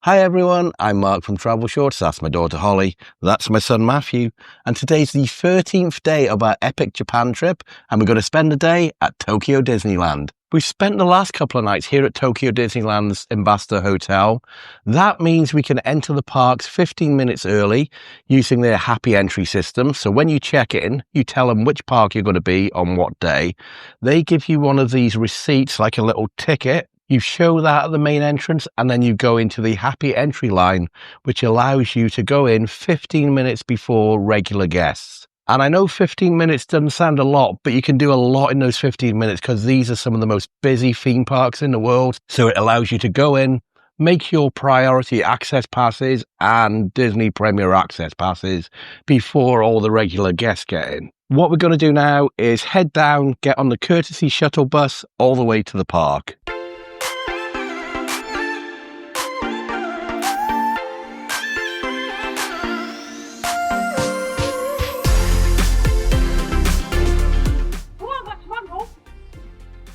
Hi everyone, I'm Mark from Travel Shorts, that's my daughter Holly, that's my son Matthew, and today's the 13th day of our epic Japan trip, and we're going to spend the day at Tokyo Disneyland. We've spent the last couple of nights here at Tokyo Disneyland's Ambassador Hotel. That means we can enter the parks 15 minutes early using their happy entry system. So when you check in, you tell them which park you're going to be on what day. They give you one of these receipts, like a little ticket. You show that at the main entrance and then you go into the happy entry line, which allows you to go in 15 minutes before regular guests. And I know 15 minutes doesn't sound a lot, but you can do a lot in those 15 minutes because these are some of the most busy theme parks in the world. So it allows you to go in, make your priority access passes and Disney Premier Access passes before all the regular guests get in. What we're going to do now is head down, get on the courtesy shuttle bus all the way to the park.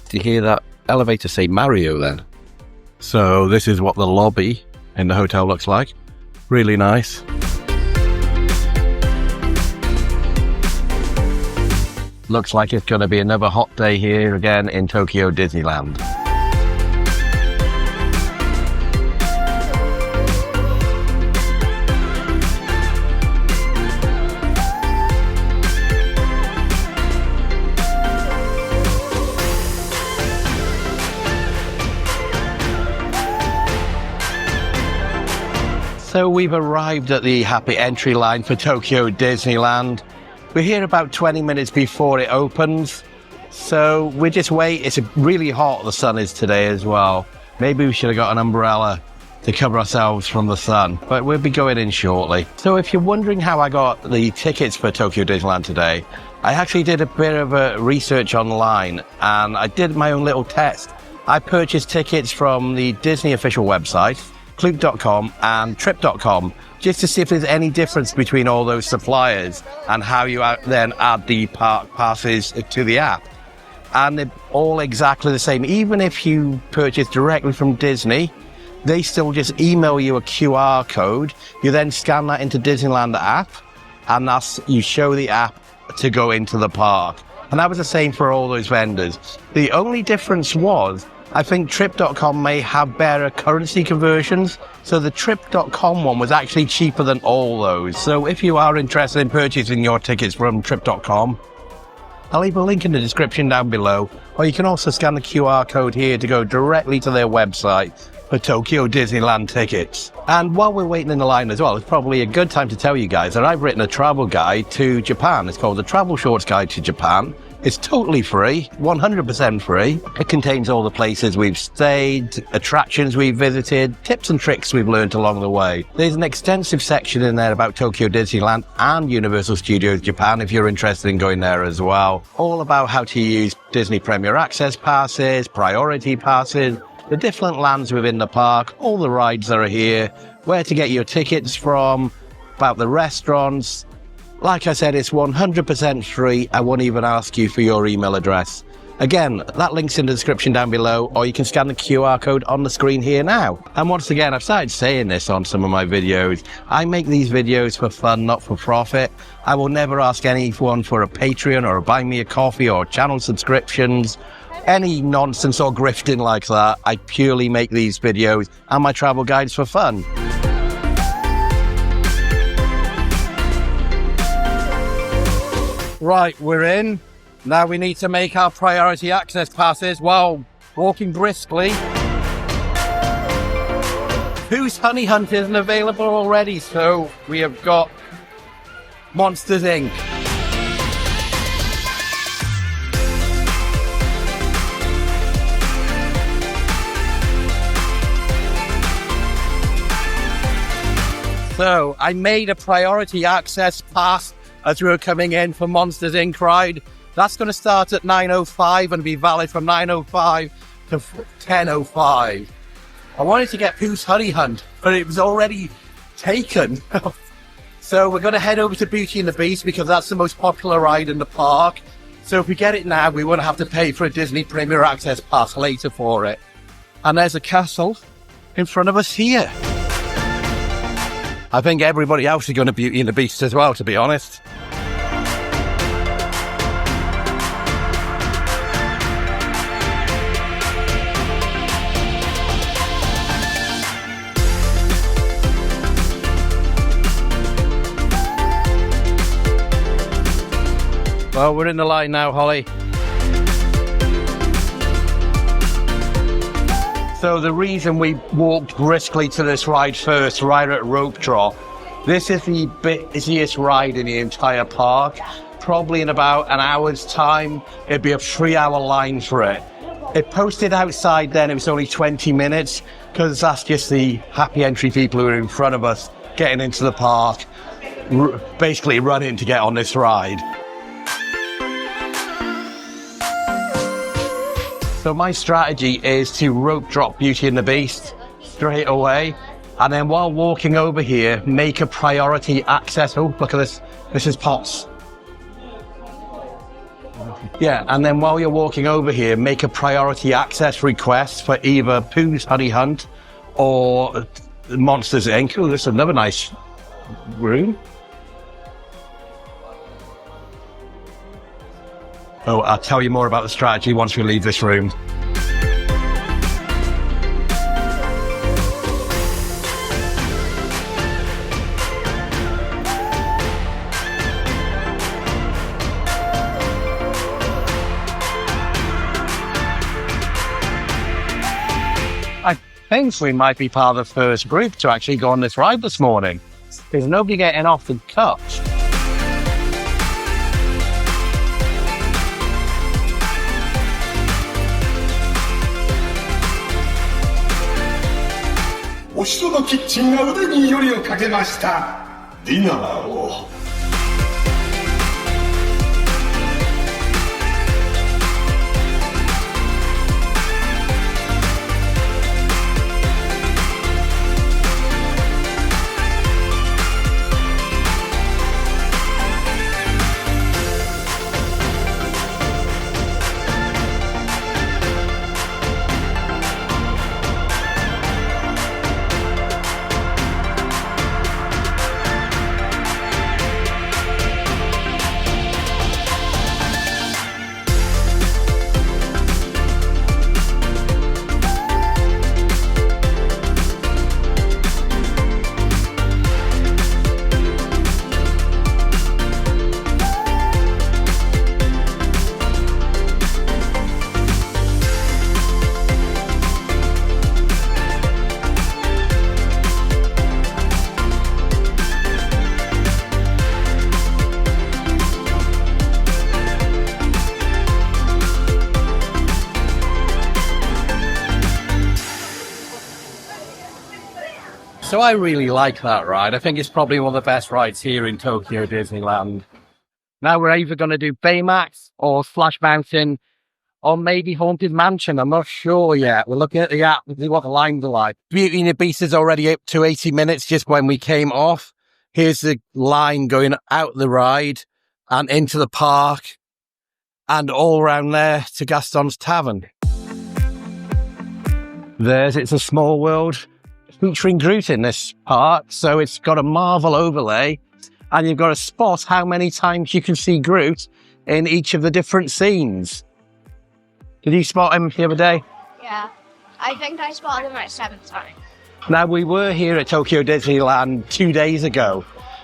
Do you hear that elevator say Mario then? So this is what the lobby in the hotel looks like. Really nice. Looks like it's going to be another hot day here again in Tokyo Disneyland. So we've arrived at the happy entry line for Tokyo Disneyland. We're here about 20 minutes before it opens. So we just wait. It's really hot, the sun is today as well. Maybe we should have got an umbrella to cover ourselves from the sun, but we'll be going in shortly. So if you're wondering how I got the tickets for Tokyo Disneyland today, I actually did a bit of a research online and I did my own little test. I purchased tickets from the Disney official website, Klook.com and Trip.com, just to see if there's any difference between all those suppliers and how you then add the park passes to the app. And they're all exactly the same. Even if you purchase directly from Disney, they still just email you a QR code. You then scan that into Disneyland app, and you show the app to go into the park. And that was the same for all those vendors. The only difference was, I think Trip.com may have better currency conversions, so the Trip.com one was actually cheaper than all those. So if you are interested in purchasing your tickets from Trip.com, I'll leave a link in the description down below, or you can also scan the QR code here to go directly to their website for Tokyo Disneyland tickets. And while we're waiting in the line as well, it's probably a good time to tell you guys that I've written a travel guide to Japan. It's called the Travel Shorts Guide to Japan. It's totally free, 100% free. It contains all the places we've stayed, attractions we've visited, tips and tricks we've learned along the way. There's an extensive section in there about Tokyo Disneyland and Universal Studios Japan if you're interested in going there as well. All about how to use Disney Premier Access passes, priority passes, the different lands within the park, all the rides that are here, where to get your tickets from, about the restaurants. Like I said, it's 100% free. I won't even ask you for your email address. Again, that link's in the description down below, or you can scan the QR code on the screen here now. And once again, I've started saying this on some of my videos. I make these videos for fun, not for profit. I will never ask anyone for a Patreon or a buy me a coffee or channel subscriptions. Any nonsense or grifting like that. I purely make these videos and my travel guides for fun. Right, we're in. Now we need to make our priority access passes while walking briskly. Who's Honey Hunt isn't available already, so we have got Monsters Inc. So I made a priority access pass as we were coming in for Monsters Inc. ride. That's going to start at 9:05 and be valid from 9:05 to 10:05. I wanted to get Pooh's Honey Hunt, but it was already taken. So we're going to head over to Beauty and the Beast because that's the most popular ride in the park. So if we get it now, we won't have to pay for a Disney Premier Access pass later for it. And there's a castle in front of us here. I think everybody else is going to Beauty and the Beast as well, to be honest. Well, we're in the line now, Holly. So the reason we walked briskly to this ride first, right at Rope Drop, this is the busiest ride in the entire park. Probably in about an hour's time, it'd be a 3-hour line for it. It posted outside then, it was only 20 minutes, because that's just the happy entry people who are in front of us getting into the park, basically running to get on this ride. So my strategy is to rope drop Beauty and the Beast straight away. And then while walking over here, make a priority access. Oh, look at this. This is Potts. Yeah, and then while you're walking over here, make a priority access request for either Pooh's Honey Hunt or Monsters, Inc. Oh, this is another nice room. Oh, I'll tell you more about the strategy once we leave this room. I think we might be part of the first group to actually go on this ride this morning. There's nobody getting off the cut.お城のキッチンが腕によりをかけましたディナーをSo I really like that ride. I think it's probably one of the best rides here in Tokyo Disneyland. Now we're either going to do Baymax or Splash Mountain or maybe Haunted Mansion. I'm not sure yet. We're looking at the app to see what the lines are like. Beauty and the Beast is already up to 80 minutes just when we came off. Here's the line going out the ride and into the park and all around there to Gaston's Tavern. There's It's a Small World, featuring Groot in this part, so it's got a Marvel overlay, and you've got to spot how many times you can see Groot in each of the different scenes. Did you spot him the other day? Yeah, I think I spotted him at 7 times. Now, we were here at Tokyo Disneyland 2 days ago,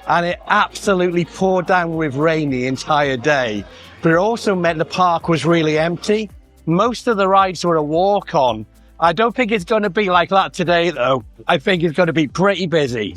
and it absolutely poured down with rain the entire day, but it also meant the park was really empty. Most of the rides were a walk-on. I don't think it's going to be like that today, though. I think it's going to be pretty busy.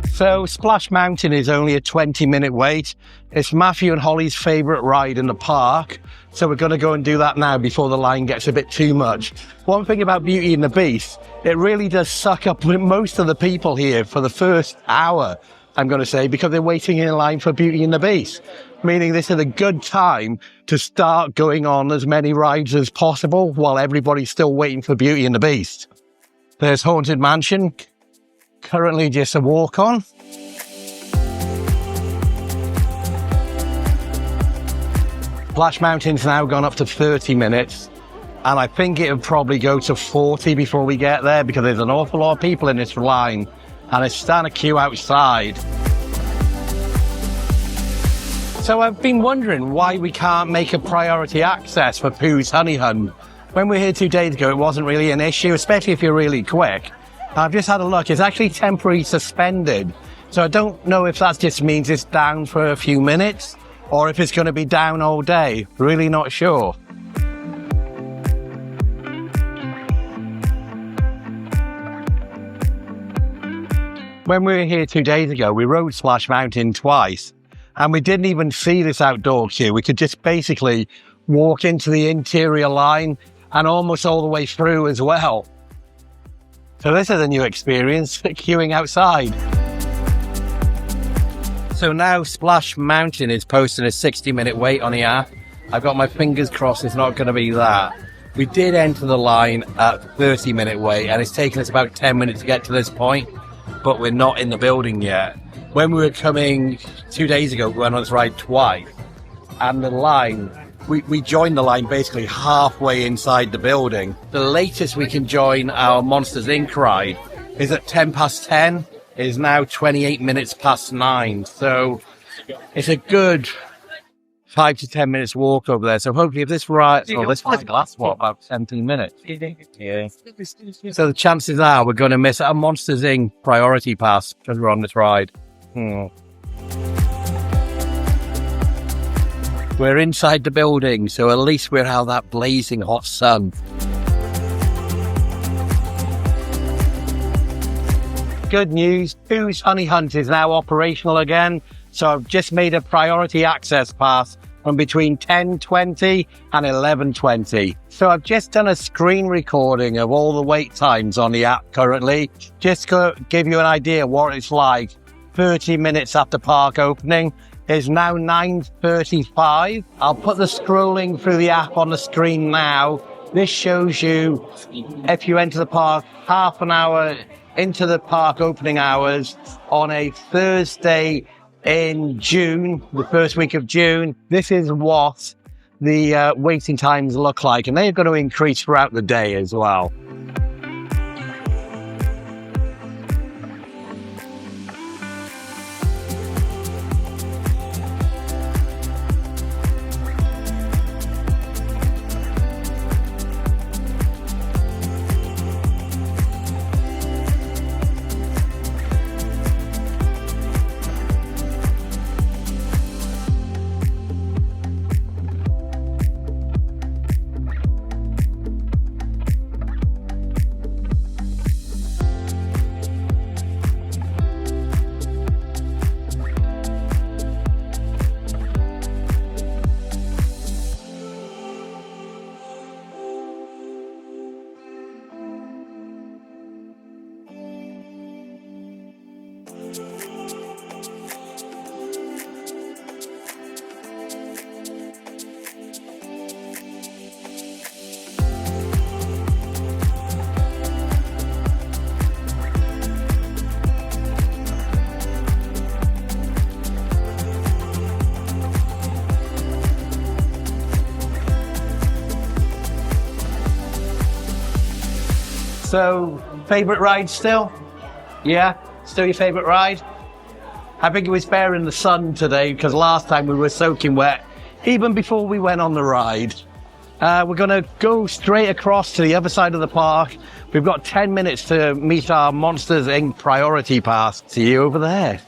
So Splash Mountain is only a 20-minute wait. It's Matthew and Holly's favourite ride in the park. So we're going to go and do that now before the line gets a bit too much. One thing about Beauty and the Beast, it really does suck up most of the people here for the first hour, I'm going to say, because they're waiting in line for Beauty and the Beast. Meaning this is a good time to start going on as many rides as possible while everybody's still waiting for Beauty and the Beast. There's Haunted Mansion, currently just a walk-on. Splash Mountain's now gone up to 30 minutes, And I think it'll probably go to 40 before we get there because there's an awful lot of people in this line and it's starting to queue outside. So I've been wondering why we can't make a priority access for Pooh's Honey Hunt. When we were here 2 days ago, it wasn't really an issue, especially if you're really quick. I've just had a look. It's actually temporarily suspended. So I don't know if that just means it's down for a few minutes or if it's going to be down all day. Really not sure. When we were here 2 days ago, we rode Splash Mountain twice and we didn't even see this outdoor queue. We could just basically walk into the interior line and almost all the way through as well. So this is a new experience, queuing outside. So now Splash Mountain is posting a 60-minute wait on the app. I've got my fingers crossed it's not going to be that. We did enter the line at 30-minute wait and it's taken us about 10 minutes to get to this point, but we're not in the building yet. When we were coming 2 days ago, we went on this ride twice, and the line, we joined the line basically halfway inside the building. The latest we can join our Monsters Inc. ride is at 10 past 10. It is now 28 minutes past 9. So it's a good 5 to 10 minutes walk over there. So hopefully if this ride, this ride lasts, about 17 minutes? Yeah. So the chances are we're going to miss a Monsters Inc. priority pass because we're on this ride. We're inside the building, so at least we're out of that blazing hot sun. Good news, Pooh's Honey Hunt is now operational again, so I've just made a priority access pass from between 10:20 and 11:20. So I've just done a screen recording of all the wait times on the app currently, just to give you an idea what it's like 30 minutes after park opening. It's now 9:35. I'll put the scrolling through the app on the screen now. This shows you if you enter the park half an hour into the park opening hours on a Thursday in June, the first week of June. This is what the waiting times look like, and they're going to increase throughout the day as well. So, favourite ride still? Yeah? Still your favourite ride? I think it was better in the sun today because last time we were soaking wet, even before we went on the ride. We're going to go straight across to the other side of the park. We've got 10 minutes to meet our Monsters Inc. priority pass. See you over there.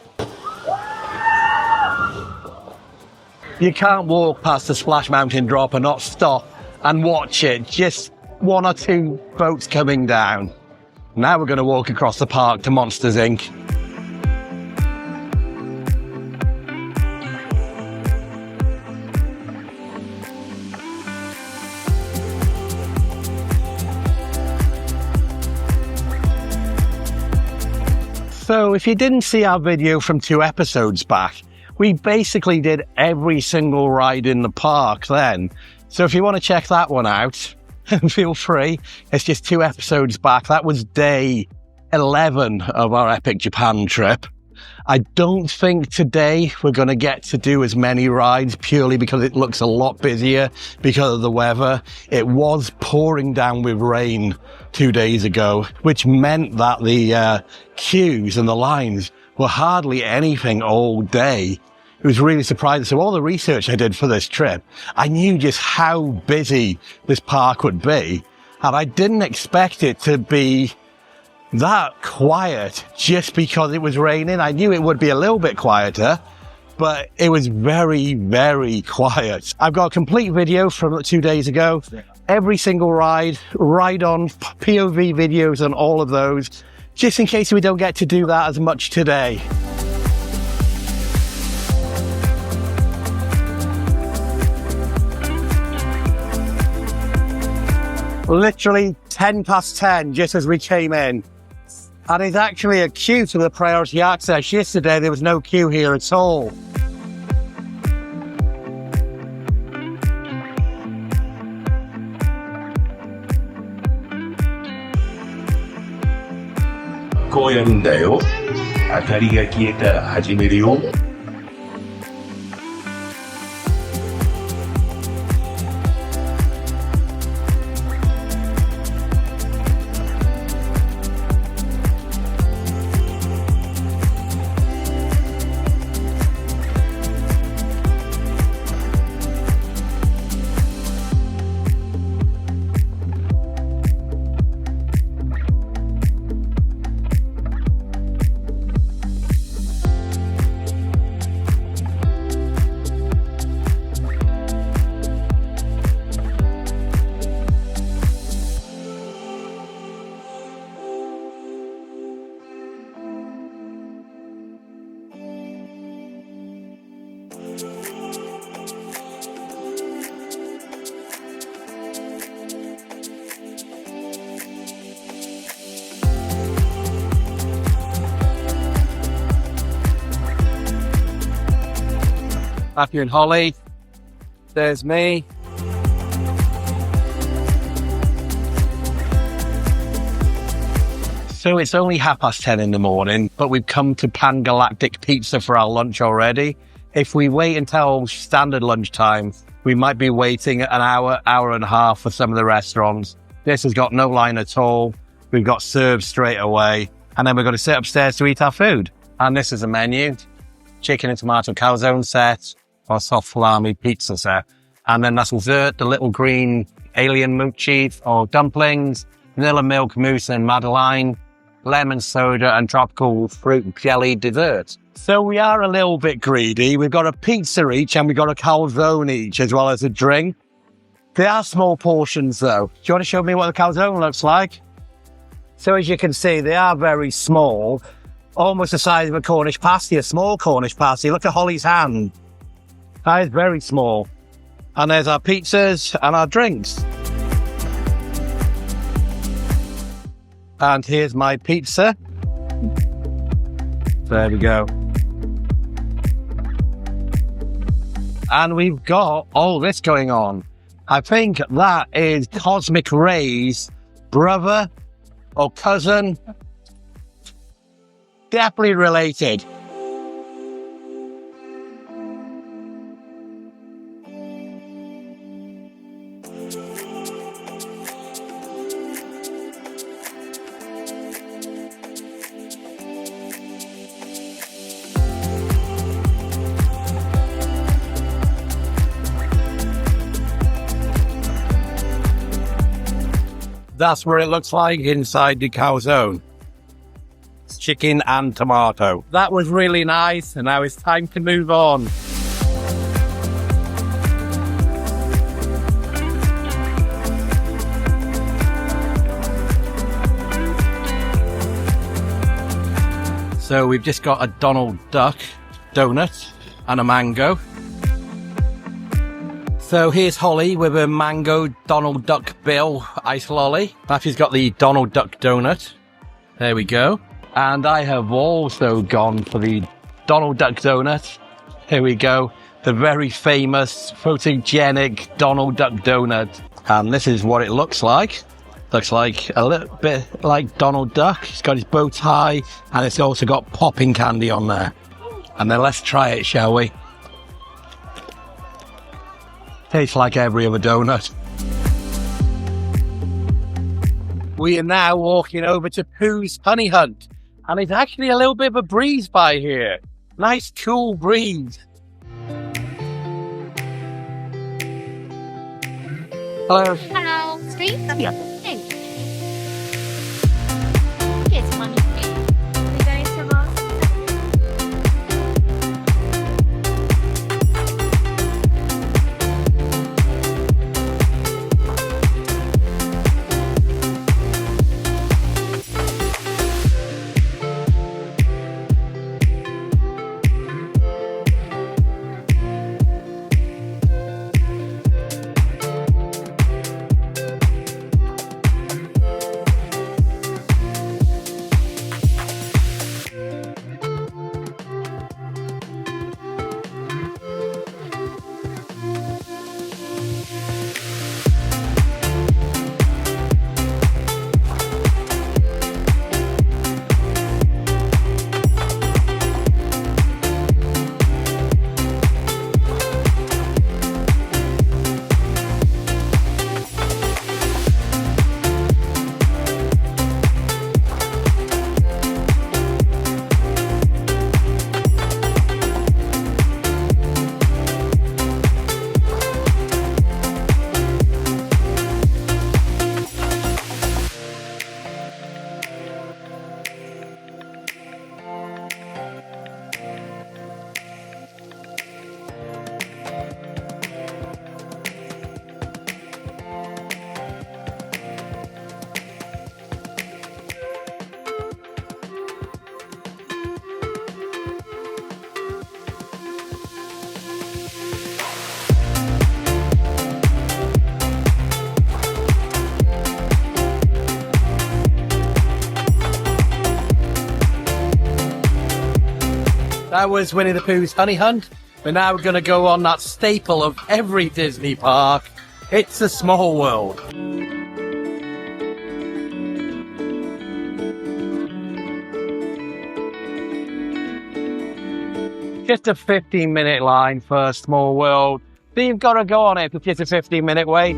You can't walk past the Splash Mountain drop and not stop and watch it. Just one or two boats coming down. Now we're going to walk across the park to Monsters Inc. So if you didn't see our video from 2 episodes back, we basically did every single ride in the park then. So if you want to check that one out, feel free. It's just 2 episodes back. That was day 11 of our Epic Japan trip. I don't think today we're going to get to do as many rides purely because it looks a lot busier because of the weather. It was pouring down with rain 2 days ago, which meant that the queues and the lines were hardly anything all day. It was really surprising. So all the research I did for this trip, I knew just how busy this park would be. And I didn't expect it to be that quiet just because it was raining. I knew it would be a little bit quieter, but it was very, very quiet. I've got a complete video from 2 days ago. Every single ride on POV videos on all of those, just in case we don't get to do that as much today. Literally 10 past 10 just as we came in. And it's actually a queue to the priority access. Yesterday there was no queue here at all. 고양인가요? 아타리가 기에다 하지메리요? Matthew and Holly. There's me. So it's only 10:30 in the morning, but we've come to Pan Galactic Pizza for our lunch already. If we wait until standard lunchtime, we might be waiting an hour and a half for some of the restaurants. This has got no line at all. We've got served straight away. And then we're going to sit upstairs to eat our food. And this is a menu. Chicken and tomato calzone set, or soft salami pizza set. And then that's dessert, the little green alien mochi or dumplings, vanilla milk mousse and madeleine, lemon soda and tropical fruit jelly dessert. So we are a little bit greedy. We've got a pizza each and we've got a calzone each as well as a drink. They are small portions though. Do you want to show me what the calzone looks like? So as you can see, they are very small, almost the size of a Cornish pasty, a small Cornish pasty. Look at Holly's hand. That is very small. And there's our pizzas and our drinks. And here's my pizza. There we go. And we've got all this going on. I think that is Cosmic Ray's brother or cousin. Definitely related. That's what it looks like inside the calzone. It's chicken and tomato. That was really nice, and now it's time to move on. So we've just got a Donald Duck donut and a mango. So here's Holly with a mango Donald Duck Bill ice lolly. Matthew's got the Donald Duck donut. There we go. And I have also gone for the Donald Duck donut. Here we go. The very famous photogenic Donald Duck donut. And this is what it looks like. Looks like a little bit like Donald Duck. He's got his bow tie, and it's also got popping candy on there. And then let's try it, shall we? Tastes like every other donut. We are now walking over to Pooh's Honey Hunt, and it's actually a little bit of a breeze by here. Nice cool breeze. Hello. Hello. Street? Yeah. Hey. It's money. We going to walk? That was Winnie the Pooh's Honey Hunt. We're now going to go on that staple of every Disney park. It's a Small World. Just a 15-minute line for Small World. But you've got to go on it because it's a 15-minute wait.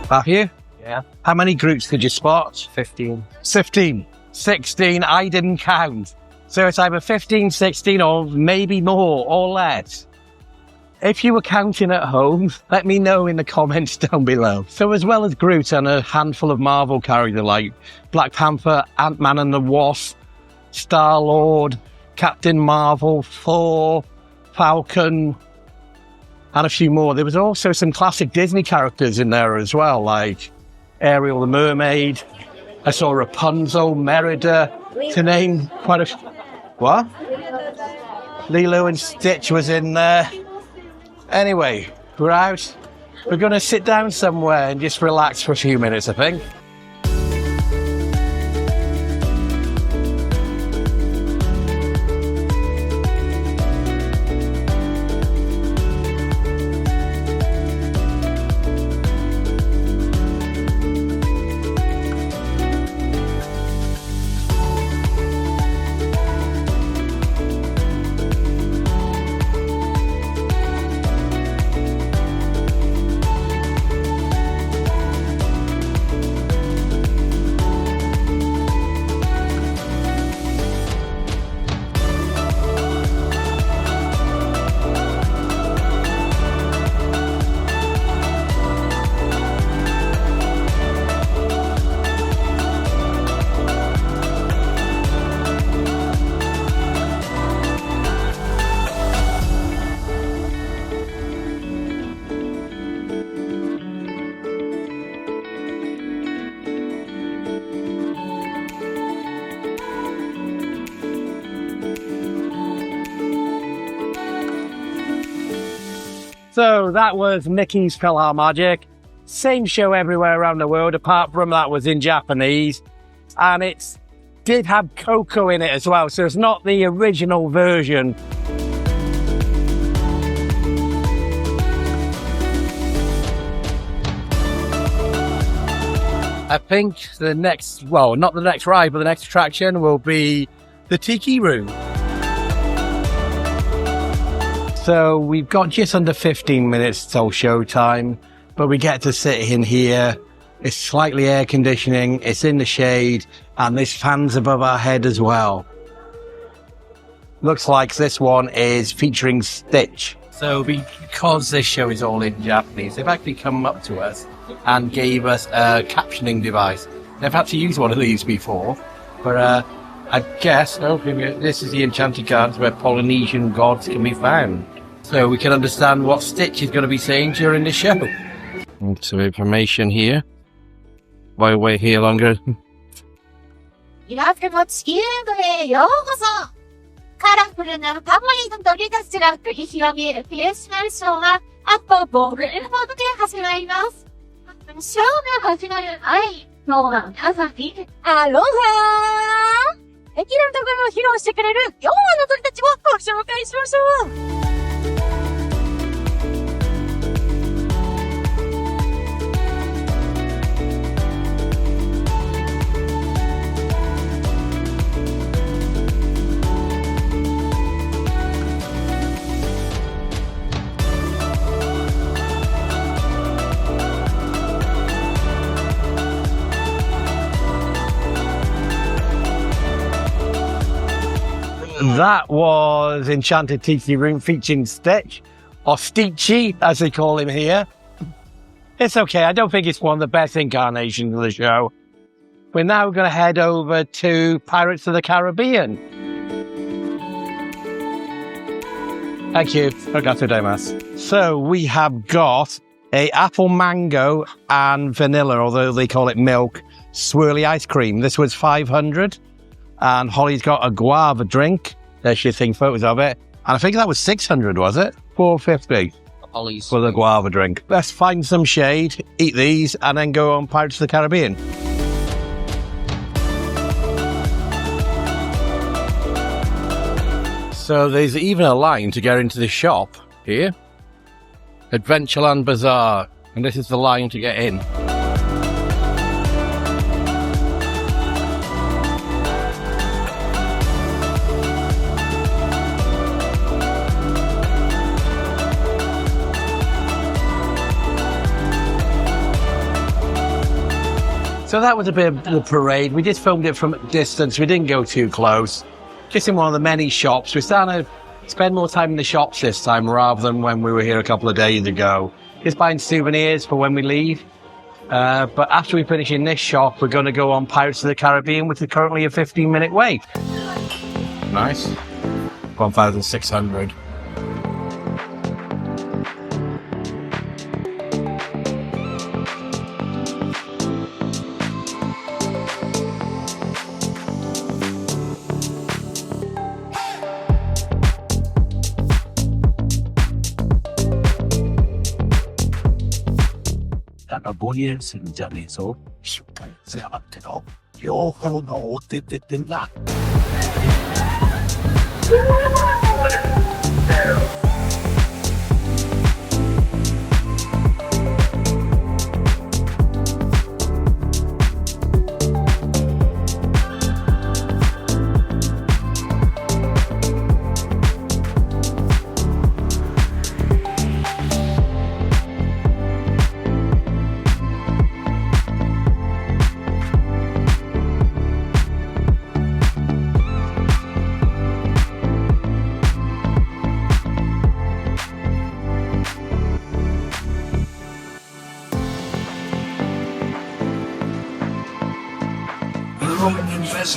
Matthew? Yeah. How many groups did you spot? 15. 15. 16, I didn't count. So it's either 15, 16, or maybe more or less. If you were counting at home, let me know in the comments down below. So as well as Groot and a handful of Marvel characters like Black Panther, Ant-Man and the Wasp, Star-Lord, Captain Marvel, Thor, Falcon, and a few more. There was also some classic Disney characters in there as well, like Ariel the Mermaid. I saw Rapunzel, Merida, to name quite a... What? Lilo and Stitch was in there. Anyway, we're out. We're going to sit down somewhere and just relax for a few minutes, I think. So that was Mickey's PhilharMagic. Same show everywhere around the world, apart from that was in Japanese. And it did have Coco in it as well, so it's not the original version. I think the next, well, not the next ride, but the next attraction will be the Tiki Room. So we've got just under 15 minutes till showtime, but we get to sit in here. It's slightly air conditioning, it's in the shade, and there's fans above our head as well. Looks like this one is featuring Stitch. So because this show is all in Japanese, they've actually come up to us and gave us a captioning device. They've had to use one of these before, but I guess this is the Enchanted Gardens where Polynesian gods can be found. So we can understand what Stitch is going to be saying during the show. And some information here. By the way, here longer. イラフの地球部へようこそ。カラフルなパモリの鳥たちが繰り広げるクリスマスショーはあと5分ほどで始まります。ショーが始まる前に、今日は皆さんにアロハー！駅のところを披露してくれる4羽の鳥たちをご紹介しましょう。That was Enchanted Tiki Room featuring Stitch, or Stitchy, as they call him here. It's okay, I don't think it's one of the best incarnations of the show. We're now going to head over to Pirates of the Caribbean. Thank you. Arigatou gozaimasu. So we have got a apple mango and vanilla, although they call it milk, swirly ice cream. This was 500. And Holly's got a guava drink. There she's taking photos of it. And I think that was 600, was it? 450 Holly's for the guava drink. Let's find some shade, eat these, and then go on Pirates of the Caribbean. So there's even a line to get into the shop here. Adventureland Bazaar. And this is the line to get in. So that was a bit of the parade. We just filmed it from a distance. We didn't go too close. Just in one of the many shops. We're starting to spend more time in the shops this time rather than when we were here a couple of days ago. Just buying souvenirs for when we leave. But after we finish in this shop, we're going to go on Pirates of the Caribbean, which is currently a 15-minute wait. Nice. 1,600. ぼんやりするんじゃねえぞ。しっかりつやがっての、両方のお手てってんだ。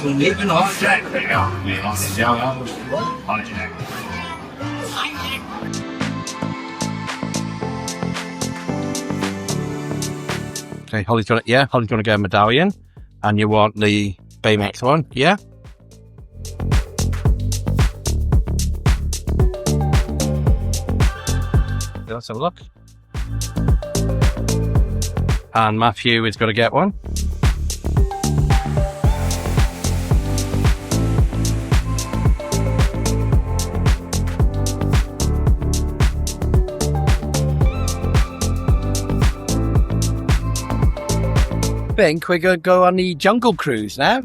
Leaving on Jack now. On Jack. Okay, Holly's gonna get a medallion, and you want the Baymax one, yeah? Let's have a look. And Matthew is going to get one. I think we're going to go on the Jungle Cruise now.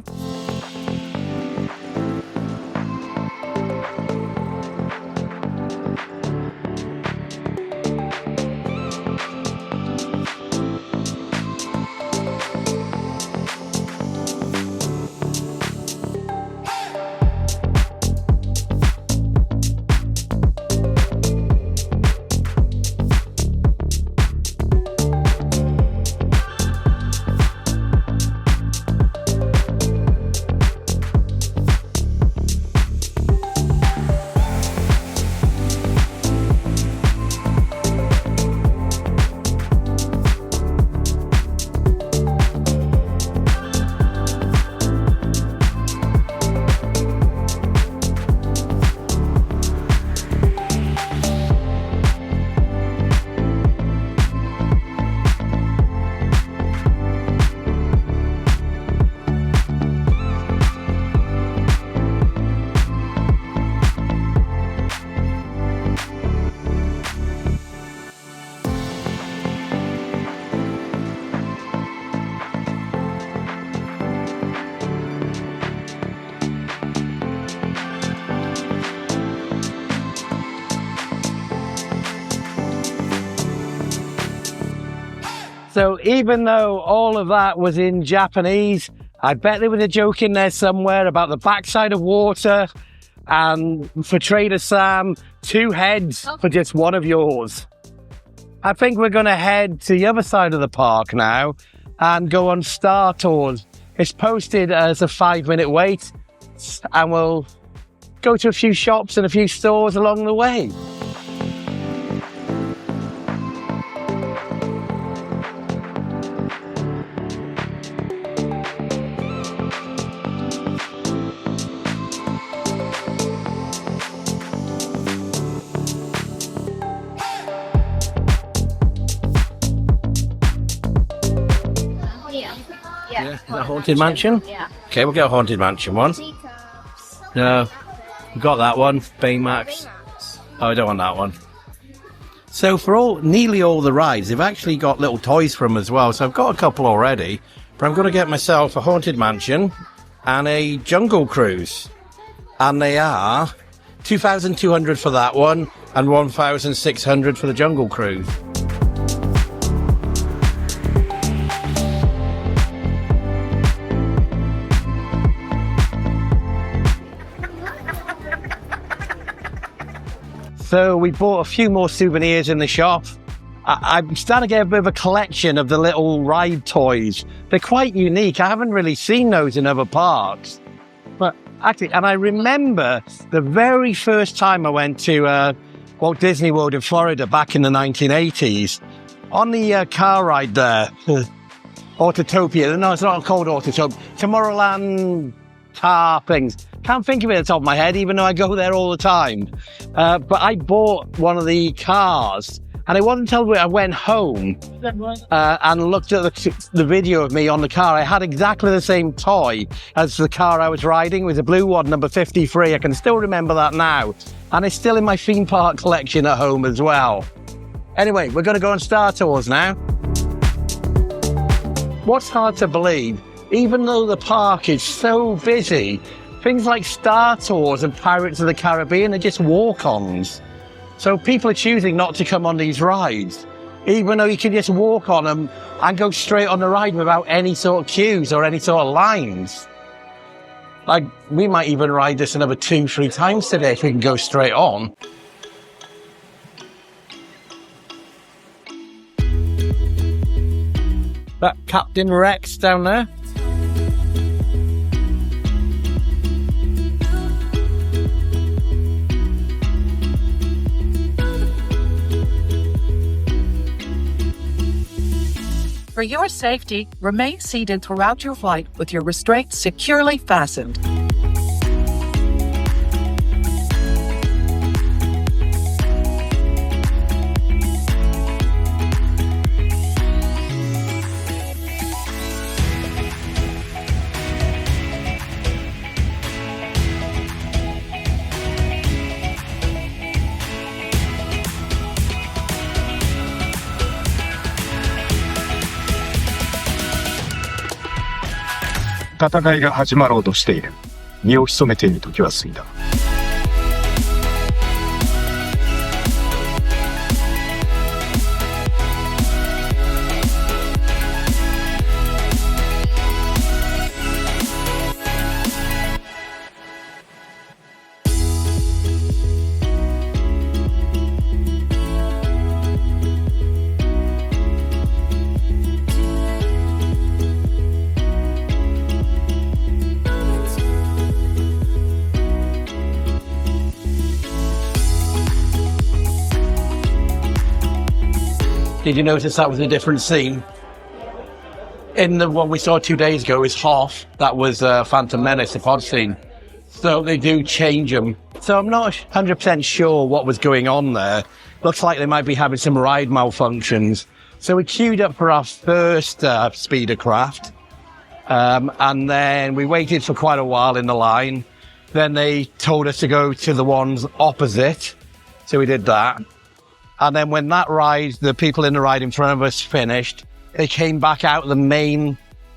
So even though all of that was in Japanese, I bet there was a joke in there somewhere about the backside of water, and for Trader Sam, 2 heads for just one of yours. I think we're going to head to the other side of the park now and go on Star Tours. It's posted as a 5-minute wait, and we'll go to a few shops and a few stores along the way. Yeah, the Haunted Mansion? Yeah. Okay, we'll get a Haunted Mansion one. No, we've got that one, Baymax. Oh, I don't want that one. So for nearly all the rides, they've actually got little toys for them as well. So I've got a couple already, but I'm going to get myself a Haunted Mansion and a Jungle Cruise. And they are 2,200 for that one and 1,600 for the Jungle Cruise. So we bought a few more souvenirs in the shop. I'm starting to get a bit of a collection of the little ride toys. They're quite unique. I haven't really seen those in other parks. But actually, and I remember the very first time I went to Walt Disney World in Florida back in the 1980s, on the car ride there, Autotopia. No, it's not called Autotopia. Tomorrowland car things. Can't think of it at the top of my head, even though I go there all the time. But I bought one of the cars, And it wasn't until I went home and looked at the video of me on the car, I had exactly the same toy as the car I was riding. It was a blue one, number 53. I can still remember that now. And it's still in my theme park collection at home as well. Anyway, we're going to go on Star Tours now. What's hard to believe, even though the park is so busy, things like Star Tours and Pirates of the Caribbean are just walk-ons. So people are choosing not to come on these rides, even though you can just walk on them and go straight on the ride without any sort of queues or any sort of lines. Like, we might even ride this another 2-3 times today if we can go straight on. That Captain Rex down there. For your safety, remain seated throughout your flight with your restraints securely fastened.戦いが始まろうとしている。身を潜めている時は過ぎだ。Did you notice that was a different scene? In the one we saw 2 days ago is Hoth. That was Phantom Menace, the pod scene. So they do change them. So I'm not 100% sure what was going on there. Looks like they might be having some ride malfunctions. So we queued up for our first speeder craft. And then we waited for quite a while in the line. Then they told us to go to the ones opposite. So we did that. And then when that ride, the people in the ride in front of us finished, they came back out the main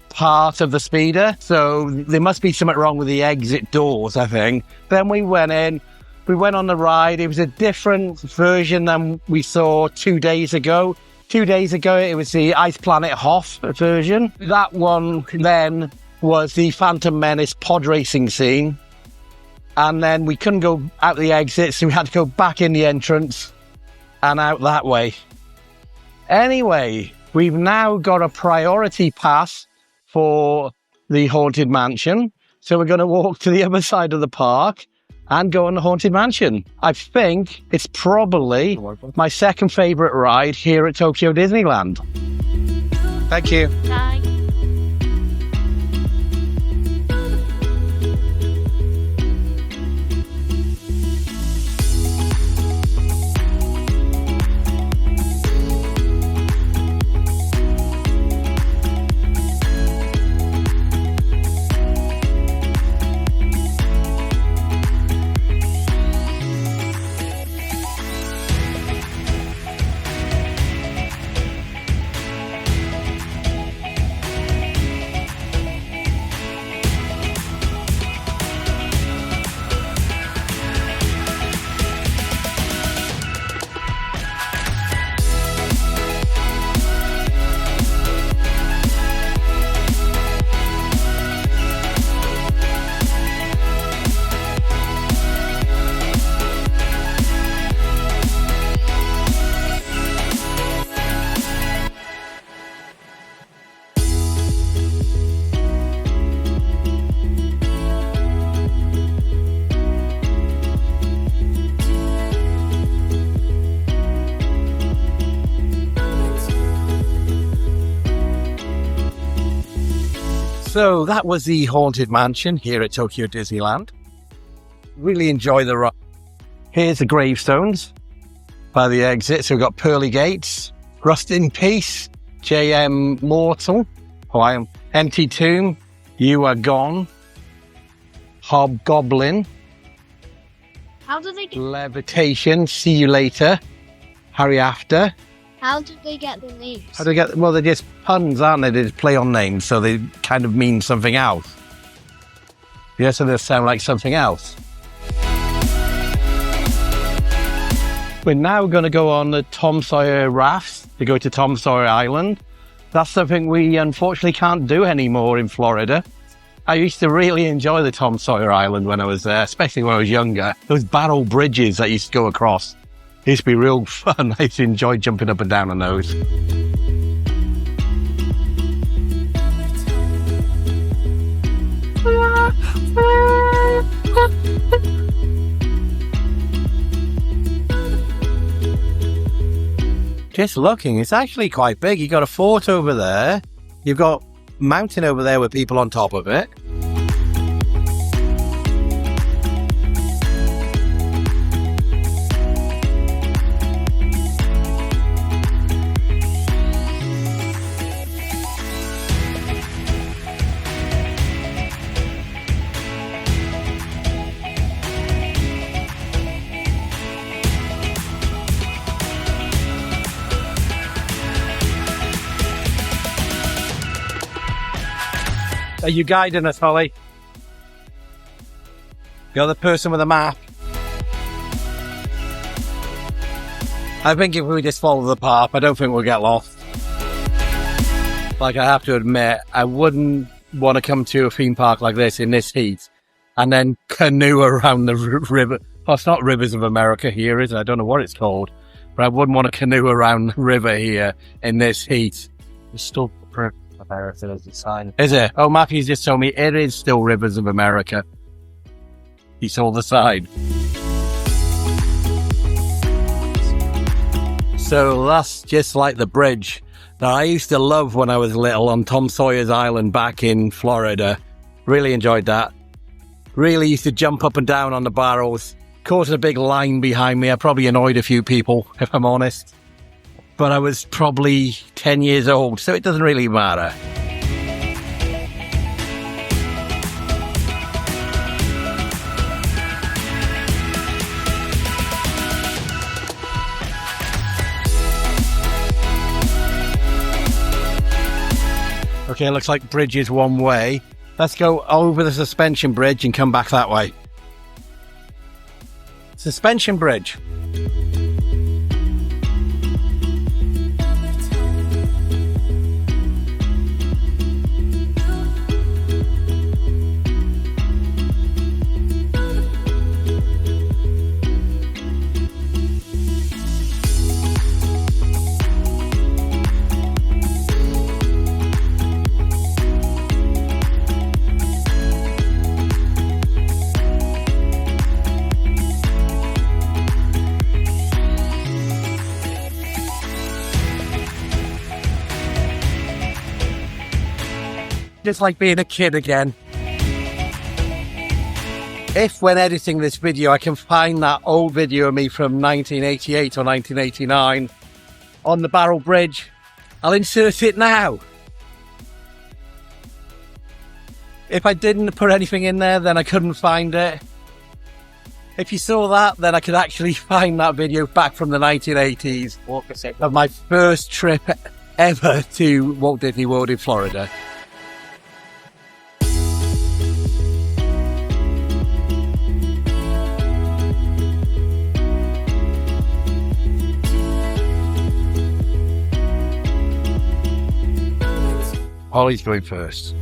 part of the speeder. So there must be something wrong with the exit doors, I think. Then we went in, we went on the ride. It was a different version than we saw 2 days ago. 2 days ago, it was the Ice Planet Hoth version. That one then was the Phantom Menace pod racing scene. And then we couldn't go out the exit, so we had to go back in the entrance and out that way. Anyway, we've now got a priority pass for the Haunted Mansion. So we're going to walk to the other side of the park and go on the Haunted Mansion. I think it's probably my second favourite ride here at Tokyo Disneyland. Thank you. Bye. So that was the Haunted Mansion here at Tokyo Disneyland. Really enjoy the ride. Here's the gravestones. by the exit. So we've got Pearly Gates, Rust in Peace, JM Mortal, Empty Tomb, You Are Gone, Hobgoblin, How do they get? Levitation, See You Later, Hurry After. How did they get the names? How do they get? Well, they're just puns, aren't they? They just play on names, so they kind of mean something else. Yeah, so they sound like something else. We're now going to go on the Tom Sawyer rafts to go to Tom Sawyer Island. That's something we unfortunately can't do anymore in Florida. I used to really enjoy the Tom Sawyer Island when I was there, especially when I was younger. Those barrel bridges that used to go across. It used to be real fun. I used to enjoy jumping up and down on those. Just looking, it's actually quite big. You've got a fort over there. You've got a mountain over there with people on top of it. Are you guiding us, Holly? You're the person with a map. I think if we just follow the path, I don't think we'll get lost. Like, I have to admit, I wouldn't want to come to a theme park like this in this heat and then canoe around the river. Well, it's not Rivers of America here, is it? I don't know what it's called. But I wouldn't want to canoe around the river here in this heat. It's still America as a sign. Is it? Oh, Matthew's just told me it is still Rivers of America. He saw the sign. So that's just like the bridge that I used to love when I was little on Tom Sawyer's Island back in Florida. Really enjoyed that. Really used to jump up and down on the barrels. Caused a big line behind me. I probably annoyed a few people, if I'm honest. But I was probably 10 years old, so it doesn't really matter. Okay, looks like bridge is one way. Let's go over the suspension bridge and come back that way. Suspension bridge. Just like being a kid again. If when editing this video I can find that old video of me from 1988 or 1989 on the Barrel Bridge, I'll insert it now. If I didn't put anything in there, then I couldn't find it. If you saw that, then I could actually find that video back from the 1980s of my first trip ever to Walt Disney World in Florida. Holly's going first.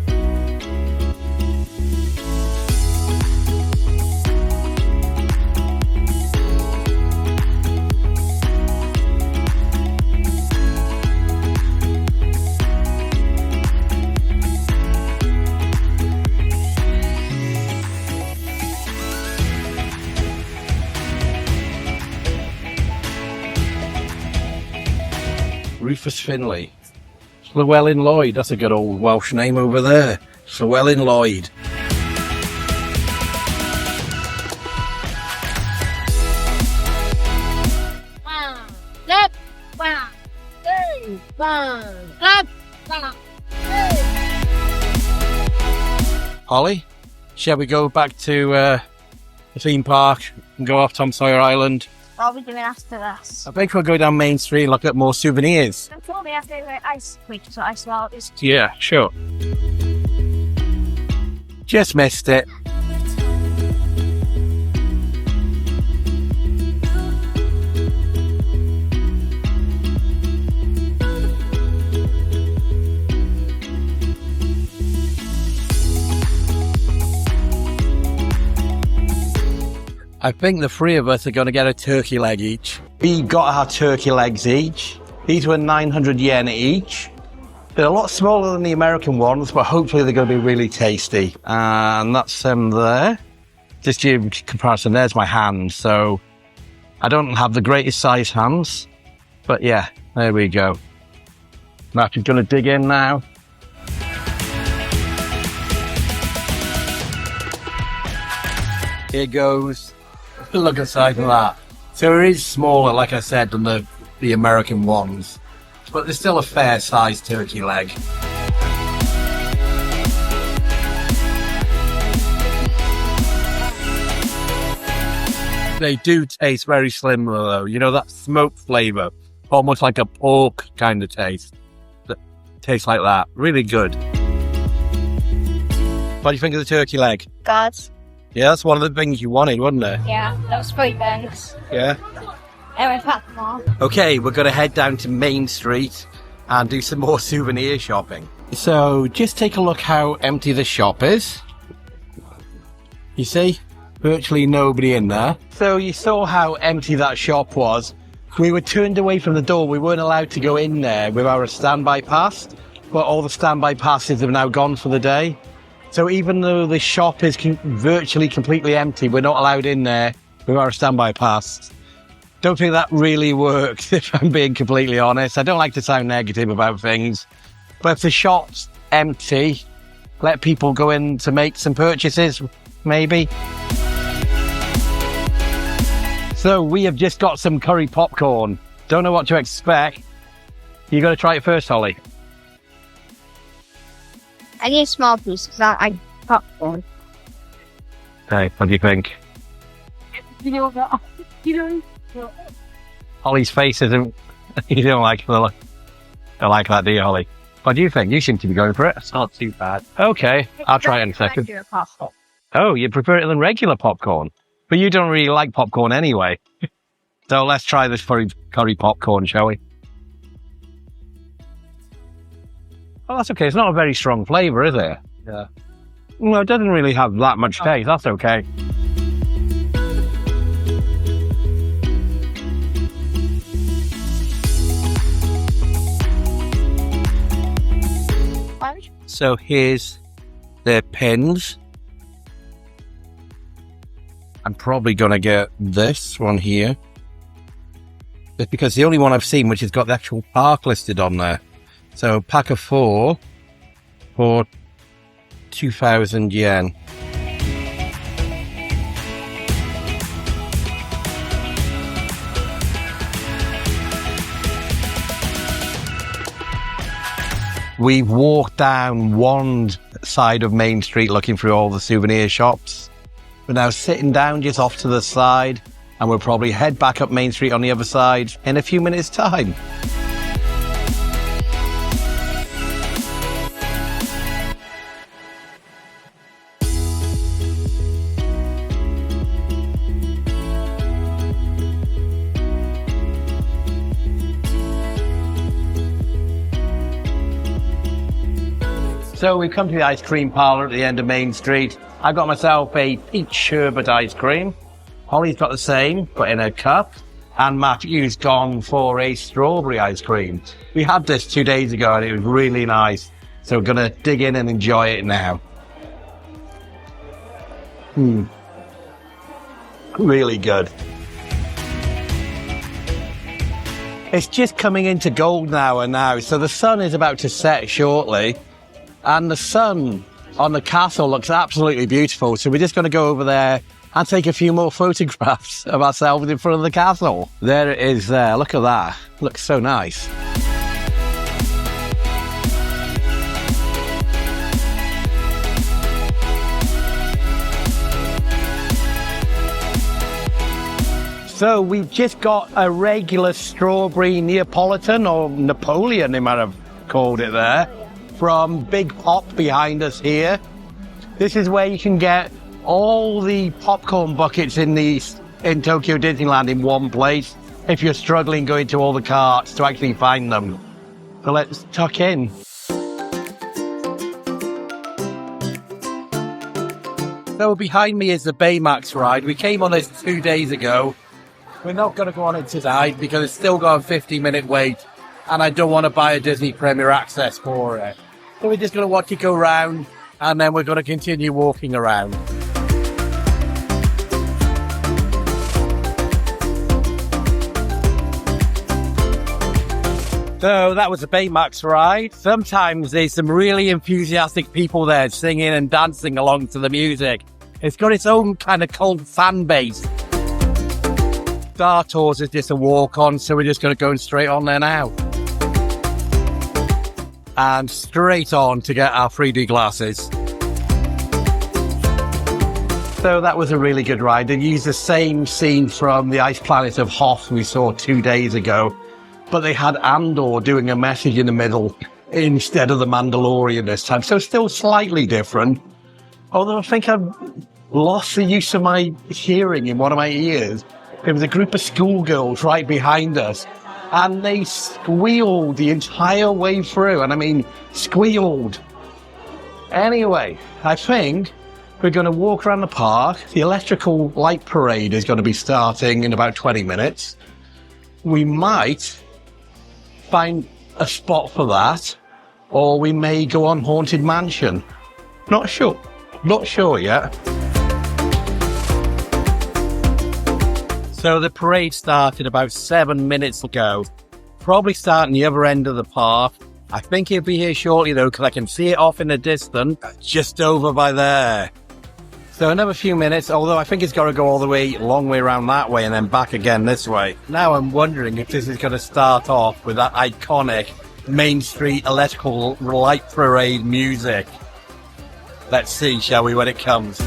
Rufus Finley. Llewellyn Lloyd, that's a good old Welsh name over there. Llewellyn Lloyd. One, two, one, up, one. Holly, shall we go back to the theme park and go off Tom Sawyer Island? What are we doing after this? I think we'll go down Main Street and look at more souvenirs. Before we have to do ice cream, so ice water. Yeah, sure. Just missed it. I think the three of us are going to get a turkey leg each. We got our turkey legs each. These were 900 yen each. They're a lot smaller than the American ones, but hopefully they're going to be really tasty. And that's them there. Just in comparison, there's my hand. So I don't have the greatest size hands. But yeah, there we go. Matt is going to dig in now. Here goes. Look at the size of that. So it is smaller, like I said, than the American ones. But there's still a fair sized turkey leg. They do taste very similar though. You know, that smoke flavour. Almost like a pork kind of taste. That tastes like that. Really good. What do you think of the turkey leg? God. Yeah, that's one of the things you wanted, wasn't it? Yeah, that was 3 pence. Yeah. Anyway, pack them all. Okay, we're going to head down to Main Street and do some more souvenir shopping. So, just take a look how empty the shop is. You see? Virtually nobody in there. So, you saw how empty that shop was. We were turned away from the door. We weren't allowed to go in there with our standby pass, but all the standby passes have now gone for the day. So even though the shop is virtually completely empty, we're not allowed in there with our standby pass. Don't think that really works, if I'm being completely honest. I don't like to sound negative about things. But if the shop's empty, let people go in to make some purchases, maybe. So we have just got some curry popcorn. Don't know what to expect. You got to try it first, Holly. I need a small piece because I popcorn. Okay, what do you think? Holly's face isn't... You don't like that, do you, Holly? What do you think? You seem to be going for it. It's not too bad. Okay, I'll try it in a second. Oh, you prefer it than regular popcorn? But you don't really like popcorn anyway. So let's try this curry popcorn, shall we? Oh, that's okay. It's not a very strong flavour, is it? Yeah. No, it doesn't really have that much taste. That's okay. So here's the pins. I'm probably going to get this one here. Just because the only one I've seen which has got the actual park listed on there. So pack of 4 for 2,000 yen. We've walked down one side of Main Street looking through all the souvenir shops. We're now sitting down just off to the side, and we'll probably head back up Main Street on the other side in a few minutes' time. So we've come to the ice cream parlour at the end of Main Street. I got myself a peach sherbet ice cream. Holly's got the same, but in a cup. And Matthew's gone for a strawberry ice cream. We had this 2 days ago and it was really nice. So we're going to dig in and enjoy it now. Really good. It's just coming into golden hour now, so the sun is about to set shortly. And the sun on the castle looks absolutely beautiful. So we're just going to go over there and take a few more photographs of ourselves in front of the castle. There it is there. Look at that. Looks so nice. So we've just got a regular strawberry Neapolitan, or Napoleon they might have called it there, from Big Pop behind us here. This is where you can get all the popcorn buckets in Tokyo Disneyland in one place if you're struggling going to all the carts to actually find them. So let's tuck in. So behind me is the Baymax ride. We came on this 2 days ago. We're not going to go on it tonight because it's still got a 50-minute wait and I don't want to buy a Disney Premier Access for it. So we're just going to watch it go round and then we're going to continue walking around. So that was the Baymax ride. Sometimes there's some really enthusiastic people there singing and dancing along to the music. It's got its own kind of cult fan base. Star Tours is just a walk on, so we're just going to go straight on there now. And straight on to get our 3D glasses. So that was a really good ride. They used the same scene from the Ice Planet of Hoth we saw 2 days ago, but they had Andor doing a message in the middle instead of the Mandalorian this time. So still slightly different. Although I think I've lost the use of my hearing in one of my ears. There was a group of schoolgirls right behind us, and they squealed the entire way through. And I mean, squealed. Anyway, I think we're going to walk around the park. The electrical light parade is going to be starting in about 20 minutes. We might find a spot for that, or we may go on Haunted Mansion. Not sure yet. So the parade started about 7 minutes ago. Probably starting the other end of the park. I think it'll be here shortly though, because I can see it off in the distance, just over by there. So another few minutes, although I think it's got to go all the way, long way around that way and then back again this way. Now I'm wondering if this is going to start off with that iconic Main Street electrical light parade music. Let's see, shall we, when it comes.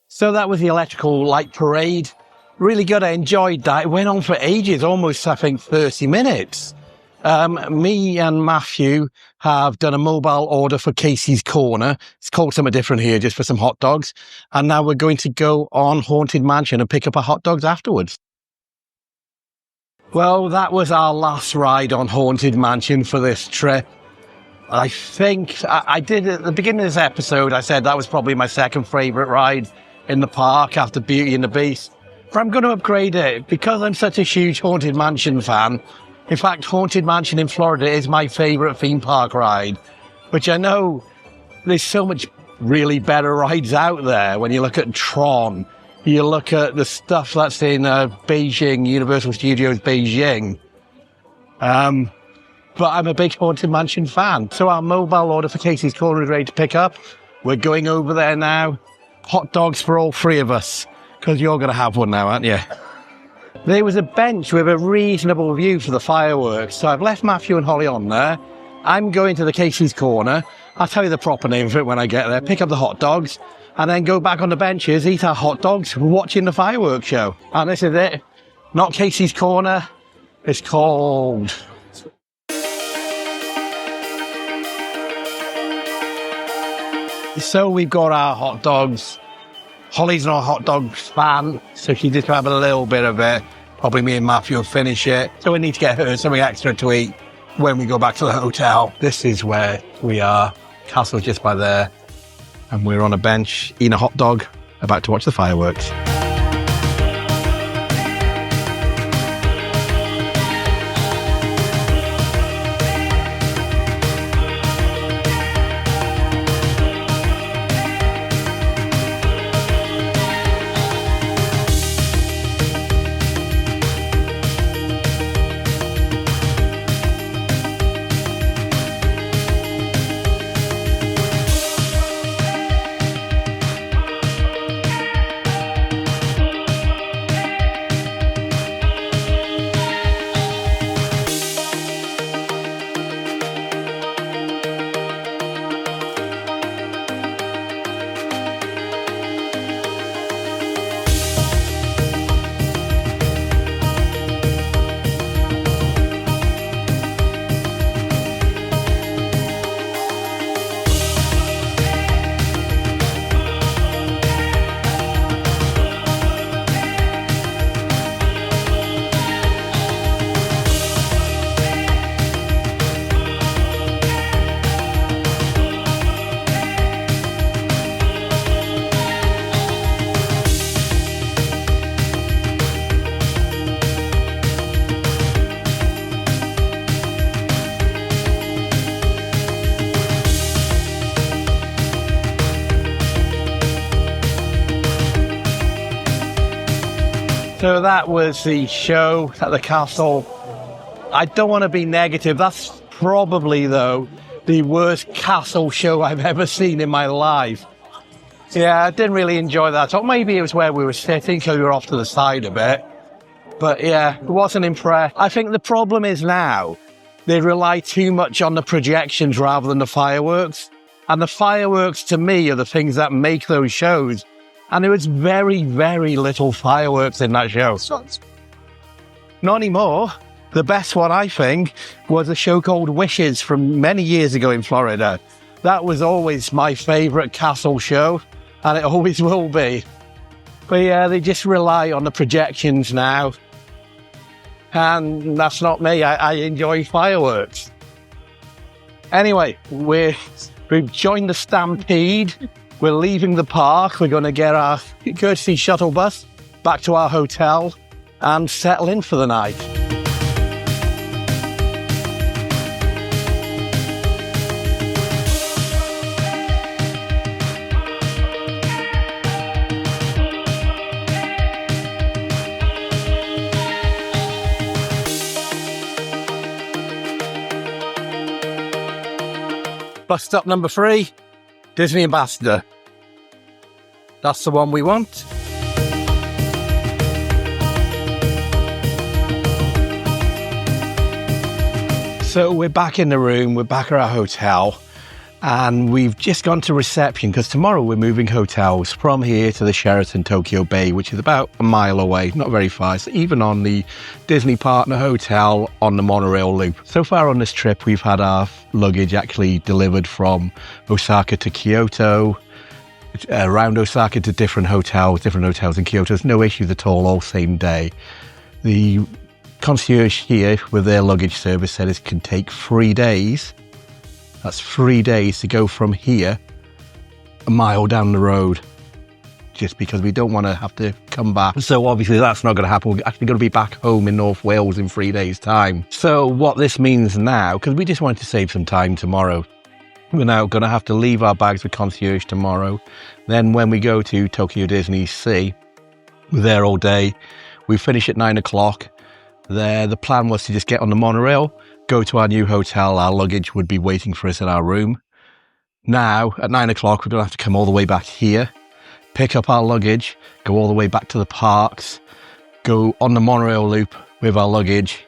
So that was the electrical light parade. Really good. I enjoyed that. It went on for ages, almost, I think, 30 minutes. Me and Matthew have done a mobile order for Casey's Corner. It's called something different here, just for some hot dogs. And now we're going to go on Haunted Mansion and pick up our hot dogs afterwards. Well, that was our last ride on Haunted Mansion for this trip. I think I did at the beginning of this episode, I said that was probably my second favourite ride in the park after Beauty and the Beast. But I'm going to upgrade it because I'm such a huge Haunted Mansion fan. In fact, Haunted Mansion in Florida is my favourite theme park ride, which I know there's so much really better rides out there. When you look at Tron, you look at the stuff that's in Beijing, Universal Studios Beijing. But I'm a big Haunted Mansion fan. So our mobile order for Casey's Corner is ready to pick up. We're going over there now. Hot dogs for all three of us, because you're going to have one now, aren't you? There was a bench with a reasonable view for the fireworks. So I've left Matthew and Holly on there. I'm going to the Casey's Corner. I'll tell you the proper name of it when I get there. Pick up the hot dogs and then go back on the benches, eat our hot dogs, watching the fireworks show. And this is it. Not Casey's Corner. It's called... So we've got our hot dogs. Holly's not a hot dogs fan, so she just have a little bit of it. Probably me and Matthew will finish it. So we need to get her something extra to eat when we go back to the hotel. This is where we are. Castle's just by there. And we're on a bench, eating a hot dog, about to watch the fireworks. So that was the show at the castle. I don't want to be negative. That's probably, though, the worst castle show I've ever seen in my life. Yeah, I didn't really enjoy that. Or maybe it was where we were sitting, because we were off to the side a bit. But yeah, wasn't impressed. I think the problem is now they rely too much on the projections rather than the fireworks. And the fireworks, to me, are the things that make those shows. And there was very, very little fireworks in that show. Not anymore. The best one, I think, was a show called Wishes from many years ago in Florida. That was always my favourite castle show, and it always will be. But yeah, they just rely on the projections now. And that's not me. I enjoy fireworks. Anyway, we've joined the Stampede. We're leaving the park. We're going to get our courtesy shuttle bus back to our hotel and settle in for the night. Bus stop number 3, Disney Ambassador. That's the one we want. So we're back in the room, we're back at our hotel, And we've just gone to reception because tomorrow we're moving hotels from here to the Sheraton Tokyo Bay, which is about a mile away, not very far. So even on the Disney Partner Hotel on the monorail loop. So far on this trip, we've had our luggage actually delivered from Osaka to Kyoto, around Osaka to different hotels in Kyoto. There's no issues at all same day. The concierge here with their luggage service said it can take 3 days. That's 3 days to go from here a mile down the road, just because we don't want to have to come back. So obviously that's not going to happen. We're actually going to be back home in North Wales in 3 days' time. So what this means now, because we just wanted to save some time tomorrow, we're now going to have to leave our bags with concierge tomorrow. Then when we go to Tokyo Disney Sea, we're there all day. We finish at 9 o'clock. The plan was to just get on the monorail, go to our new hotel. Our luggage would be waiting for us in our room. Now, at 9 o'clock, we're going to have to come all the way back here, pick up our luggage, go all the way back to the parks, go on the monorail loop with our luggage,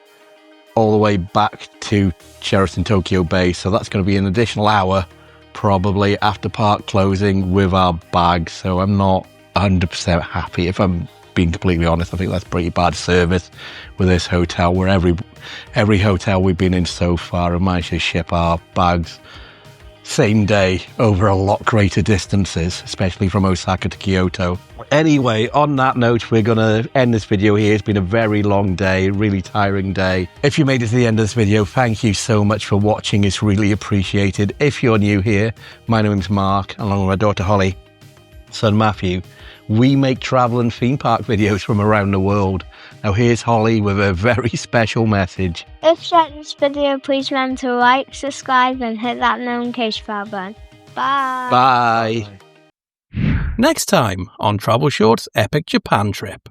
all the way back to Sheraton Tokyo Bay. So that's going to be an additional hour, probably, after park closing with our bags. So I'm not 100% happy, if I'm being completely honest. I think that's pretty bad service with this hotel, where every hotel we've been in so far have managed to ship our bags same day over a lot greater distances, especially from Osaka to Kyoto. Anyway, on that note, we're going to end this video here. It's been a very long day, really tiring day. If you made it to the end of this video, thank you so much for watching. It's really appreciated. If you're new here, my name's Mark, along with my daughter Holly, son Matthew. We make travel and theme park videos from around the world. Now here's Holly with a very special message. If you like this video, please remember to like, subscribe and hit that notification bell button. Bye. Bye. Next time on Travel Short's Epic Japan Trip.